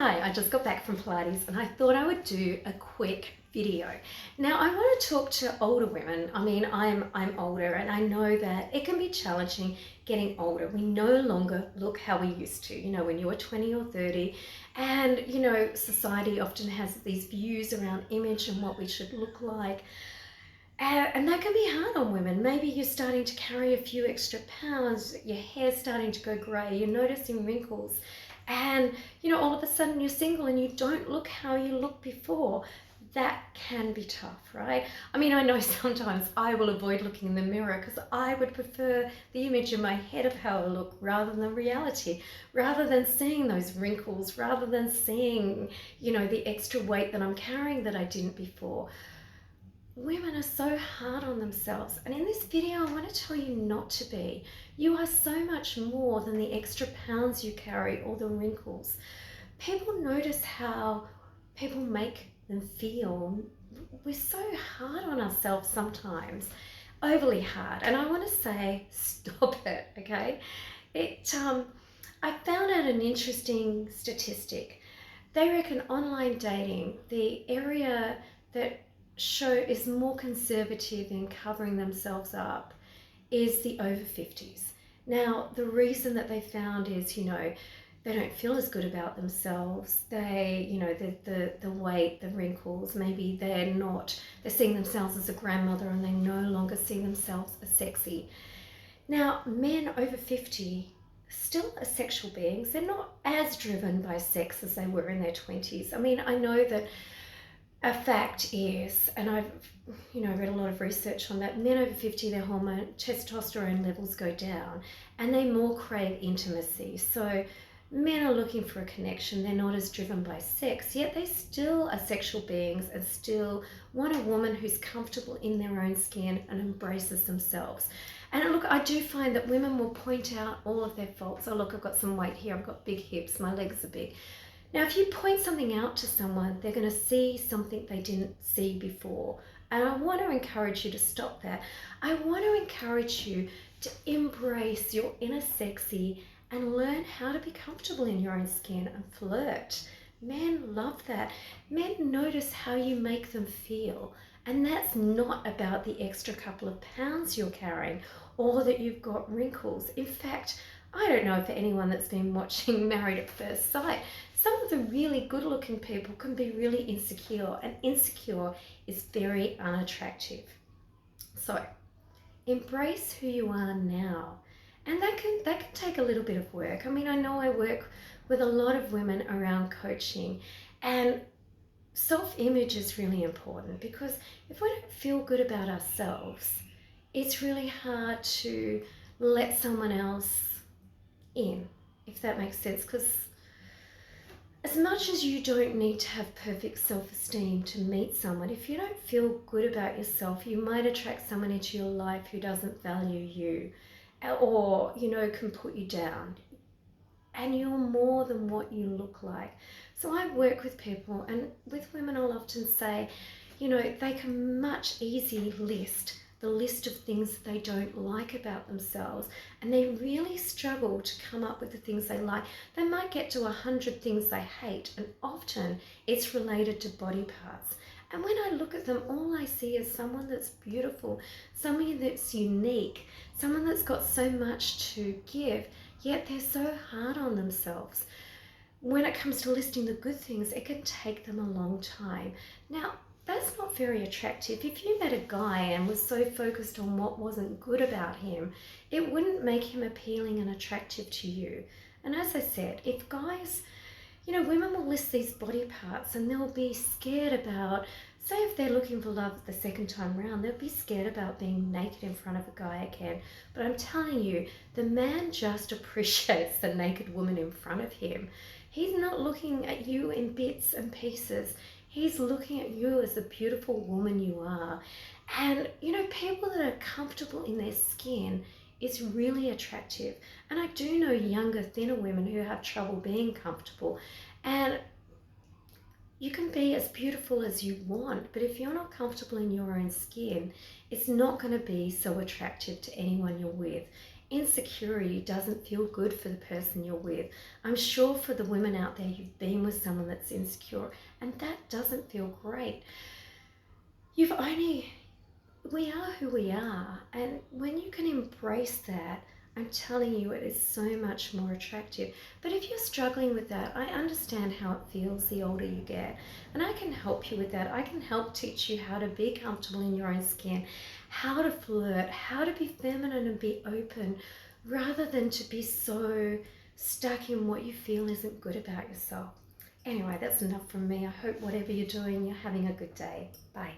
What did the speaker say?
Hi, I just got back from Pilates and I thought I would do a quick video. Now I want to talk to older women. I mean, I'm older and I know that it can be challenging getting older. We no longer look how we used to, when you were 20 or 30. And, society often has these views around image and what we should look like. And that can be hard on women. Maybe you're starting to carry a few extra pounds, your hair's starting to go grey, you're noticing wrinkles, and all of a sudden you're single and you don't look how you looked before. That can be tough, right? I mean, I know sometimes I will avoid looking in the mirror because I would prefer the image in my head of how I look rather than reality, rather than seeing those wrinkles, rather than seeing, the extra weight that I'm carrying that I didn't before. Women are so hard on themselves, and in this video I want to tell you not to be. You are so much more than the extra pounds you carry or the wrinkles. People notice how people make them feel. We're so hard on ourselves sometimes, overly hard, and I want to say stop it. Okay, I found out an interesting statistic. They reckon online dating, the area that show is more conservative in covering themselves up, is the over 50s. Now, the reason that they found is, they don't feel as good about themselves. They, the weight, the wrinkles, maybe they're seeing themselves as a grandmother and they no longer see themselves as sexy. Now, men over 50 still are sexual beings. They're not as driven by sex as they were in their 20s. I mean, I know that a fact is, and I've read a lot of research on that, men over 50, their hormone testosterone levels go down and they more crave intimacy. So men are looking for a connection. They're not as driven by sex, yet they still are sexual beings and still want a woman who's comfortable in their own skin and embraces themselves. And look, I do find that women will point out all of their faults. Oh, look, I've got some weight here. I've got big hips. My legs are big. Now, if you point something out to someone, they're going to see something they didn't see before. And I want to encourage you to stop that. I want to encourage you to embrace your inner sexy and learn how to be comfortable in your own skin and flirt. Men love that. Men notice how you make them feel. And that's not about the extra couple of pounds you're carrying or that you've got wrinkles. In fact, I don't know for anyone that's been watching Married at First Sight, some of the really good looking people can be really insecure, and insecure is very unattractive. So embrace who you are now. And that can take a little bit of work. I mean, I know I work with a lot of women around coaching, and self-image is really important because if we don't feel good about ourselves, it's really hard to let someone else in, if that makes sense. Because as much as you don't need to have perfect self-esteem to meet someone, if you don't feel good about yourself, you might attract someone into your life who doesn't value you or, can put you down. And you're more than what you look like. So I work with people, and with women I'll often say, they can much easily list the list of things that they don't like about themselves, and they really struggle to come up with the things they like. They might get to 100 things they hate, and often it's related to body parts. And when I look at them, all I see is someone that's beautiful, someone that's unique, someone that's got so much to give, yet they're so hard on themselves. When it comes to listing the good things, it can take them a long time. Now, that's not very attractive. If you met a guy and was so focused on what wasn't good about him, it wouldn't make him appealing and attractive to you. And as I said, if guys, women will list these body parts and they'll be scared about, say if they're looking for love the second time around, they'll be scared about being naked in front of a guy again. But I'm telling you, the man just appreciates the naked woman in front of him. He's not looking at you in bits and pieces. He's looking at you as the beautiful woman you are. And, people that are comfortable in their skin is really attractive. And I do know younger, thinner women who have trouble being comfortable. And you can be as beautiful as you want, but if you're not comfortable in your own skin, it's not going to be so attractive to anyone you're with. insecurity doesn't feel good for the person you're with. I'm sure for the women out there, you've been with someone that's insecure, and that doesn't feel great. You've only, we are who we are, and when you can embrace that, I'm telling you, it is so much more attractive. But if you're struggling with that, I understand how it feels the older you get, and I can help you with that. I can help teach you how to be comfortable in your own skin, how to flirt, how to be feminine and be open, rather than to be so stuck in what you feel isn't good about yourself. Anyway, that's enough from me. I hope whatever you're doing, you're having a good day. Bye.